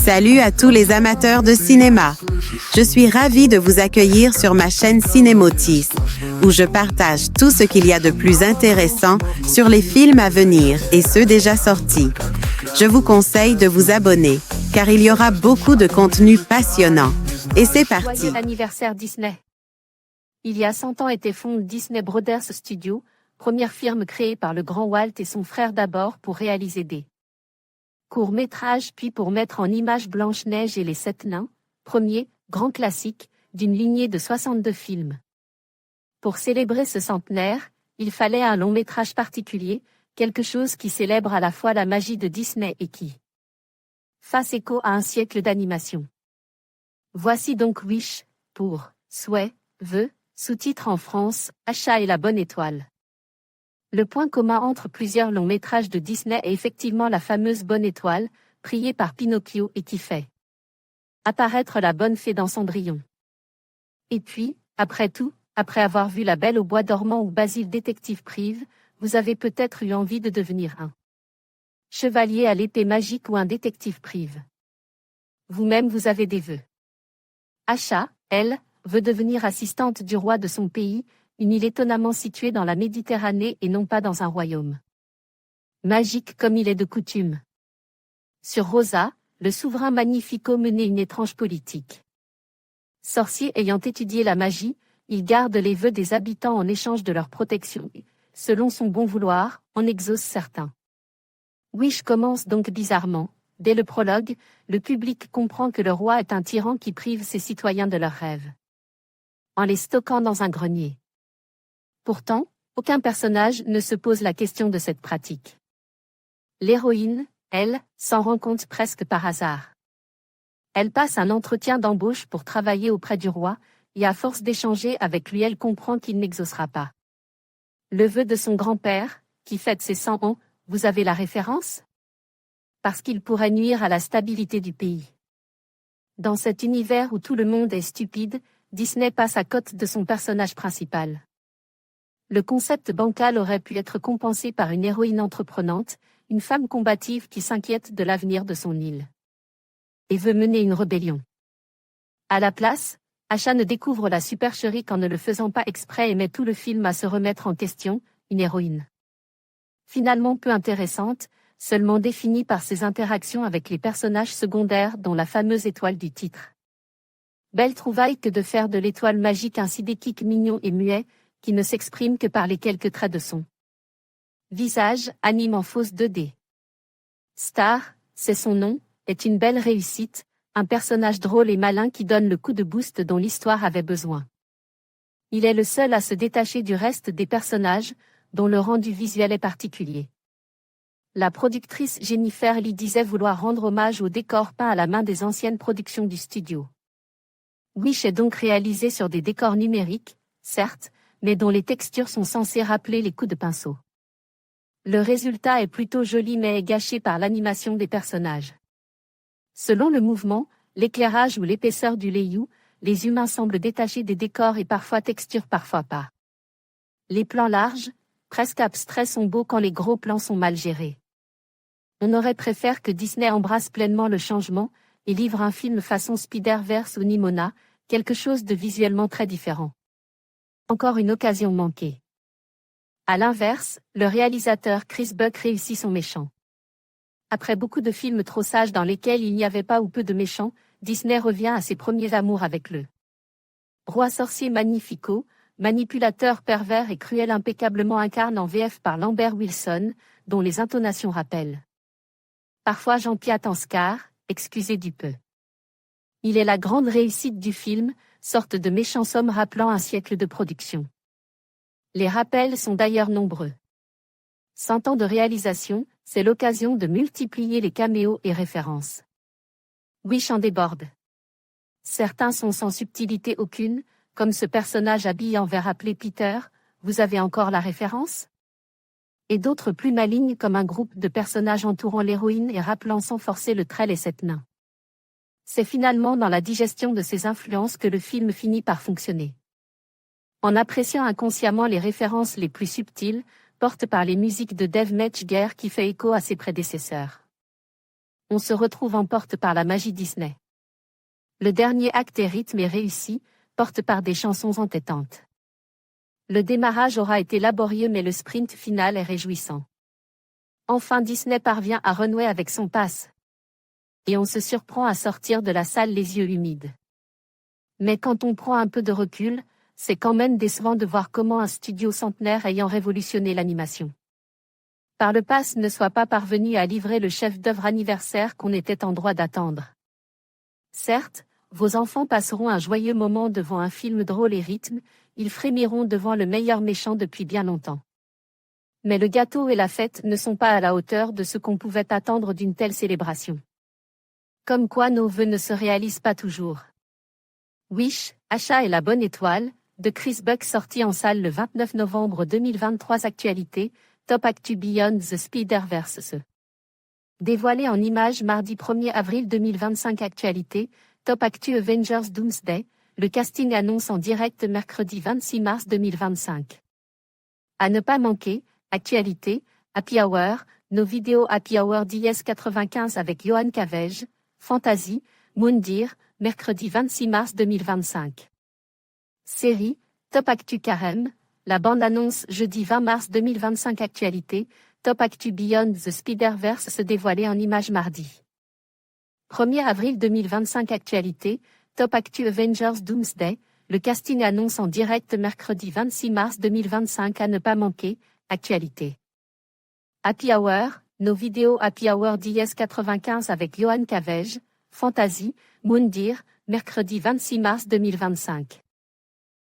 Salut à tous les amateurs de cinéma. Je suis ravie de vous accueillir sur ma chaîne Cinémotis, où je partage tout ce qu'il y a de plus intéressant sur les films à venir et ceux déjà sortis. Je vous conseille de vous abonner, car il y aura beaucoup de contenu passionnant. Et c'est parti. Joyeux anniversaire Disney. Il y a 100 ans était fondé Disney Brothers Studios, première firme créée par le grand Walt et son frère d'abord pour réaliser des courts-métrages puis pour mettre en image Blanche-Neige et les 7 nains, premier, grand classique, d'une lignée de 62 films. Pour célébrer ce centenaire, il fallait un long-métrage particulier, quelque chose qui célèbre à la fois la magie de Disney et qui fasse écho à un siècle d'animation. Voici donc Wish, pour souhait, vœu, sous-titre en France, Achat et la bonne étoile. Le point commun entre plusieurs longs métrages de Disney est effectivement la fameuse bonne étoile, priée par Pinocchio et qui fait apparaître la bonne fée dans Cendrillon. Et puis, après tout, après avoir vu La Belle au bois dormant ou Basile détective prive, vous avez peut-être eu envie de devenir un chevalier à l'épée magique ou un détective prive. Vous-même vous avez des vœux. Asha, elle, veut devenir assistante du roi de son pays, une île étonnamment située dans la Méditerranée et non pas dans un royaume magique comme il est de coutume. Sur Rosa, le souverain Magnifico menait une étrange politique. Sorcier ayant étudié la magie, il garde les vœux des habitants en échange de leur protection et, selon son bon vouloir, en exauce certains. Wish commence donc bizarrement. Dès le prologue, le public comprend que le roi est un tyran qui prive ses citoyens de leurs rêves, en les stockant dans un grenier. Pourtant, aucun personnage ne se pose la question de cette pratique. L'héroïne, elle, s'en rend compte presque par hasard. Elle passe un entretien d'embauche pour travailler auprès du roi, et à force d'échanger avec lui elle comprend qu'il n'exaucera pas le vœu de son grand-père, qui fête ses 100 ans, vous avez la référence ? Parce qu'il pourrait nuire à la stabilité du pays. Dans cet univers où tout le monde est stupide, Disney passe à côté de son personnage principal. Le concept bancal aurait pu être compensé par une héroïne entreprenante, une femme combative qui s'inquiète de l'avenir de son île et veut mener une rébellion. À la place, Asha ne découvre la supercherie qu'en ne le faisant pas exprès et met tout le film à se remettre en question, une héroïne finalement peu intéressante, seulement définie par ses interactions avec les personnages secondaires dont la fameuse étoile du titre. Belle trouvaille que de faire de l'étoile magique un sidéquique mignon et muet, qui ne s'exprime que par les quelques traits de son visage, anime en fausse 2D. Star, c'est son nom, est une belle réussite, un personnage drôle et malin qui donne le coup de boost dont l'histoire avait besoin. Il est le seul à se détacher du reste des personnages, dont le rendu visuel est particulier. La productrice Jennifer Lee disait vouloir rendre hommage au décor peint à la main des anciennes productions du studio. Wish est donc réalisé sur des décors numériques, certes, mais dont les textures sont censées rappeler les coups de pinceau. Le résultat est plutôt joli mais est gâché par l'animation des personnages. Selon le mouvement, l'éclairage ou l'épaisseur du layout, les humains semblent détachés des décors et parfois texture parfois pas. Les plans larges, presque abstraits sont beaux quand les gros plans sont mal gérés. On aurait préféré que Disney embrasse pleinement le changement et livre un film façon Spider-Verse ou Nimona, quelque chose de visuellement très différent. Encore une occasion manquée. À l'inverse, le réalisateur Chris Buck réussit son méchant. Après beaucoup de films trop sages dans lesquels il n'y avait pas ou peu de méchants, Disney revient à ses premiers amours avec le roi sorcier Magnifico, manipulateur pervers et cruel impeccablement incarné en VF par Lambert Wilson, dont les intonations rappellent parfois Jean-Pierre Tanscar, excusez du peu. Il est la grande réussite du film, sorte de méchant somme rappelant un siècle de production. Les rappels sont d'ailleurs nombreux. 100 ans de réalisation, c'est l'occasion de multiplier les caméos et références. Wish en déborde. Certains sont sans subtilité aucune, comme ce personnage habillé en vert appelé Peter, vous avez encore la référence ? Et d'autres plus malignes comme un groupe de personnages entourant l'héroïne et rappelant sans forcer le trait les 7 nains. C'est finalement dans la digestion de ces influences que le film finit par fonctionner. En appréciant inconsciemment les références les plus subtiles, portes par les musiques de Dave Metzger qui fait écho à ses prédécesseurs. On se retrouve en porte par la magie Disney. Le dernier acte est rythme et réussi, porte par des chansons entêtantes. Le démarrage aura été laborieux mais le sprint final est réjouissant. Enfin Disney parvient à renouer avec son pass. Et on se surprend à sortir de la salle les yeux humides. Mais quand on prend un peu de recul, c'est quand même décevant de voir comment un studio centenaire ayant révolutionné l'animation par le pass ne soit pas parvenu à livrer le chef-d'œuvre anniversaire qu'on était en droit d'attendre. Certes, vos enfants passeront un joyeux moment devant un film drôle et rythme, ils frémiront devant le meilleur méchant depuis bien longtemps. Mais le gâteau et la fête ne sont pas à la hauteur de ce qu'on pouvait attendre d'une telle célébration. Comme quoi nos vœux ne se réalisent pas toujours. Wish, Achat et la bonne étoile, de Chris Buck sorti en salle le 29 novembre 2023. Actualité, Top Actu Beyond the Spider-Verse. Dévoilé en images mardi 1er avril 2025. Actualité, Top Actu Avengers Doomsday, le casting annonce en direct mercredi 26 mars 2025. À ne pas manquer, actualité, Happy Hour, nos vidéos Happy Hour d'IS95 avec Johan Cavege, Fantasy, Moundir, mercredi 26 mars 2025. Série, Top Actu Carême, la bande-annonce jeudi 20 mars 2025. Actualité, Top Actu Beyond the Spider-Verse se dévoilé en images mardi 1er avril 2025. Actualité, Top Actu Avengers Doomsday, le casting annonce en direct mercredi 26 mars 2025. À ne pas manquer, actualité. Happy Hour, nos vidéos Happy Hour d'IS95 avec Johan Cavege, Fantasy, Moundir, mercredi 26 mars 2025.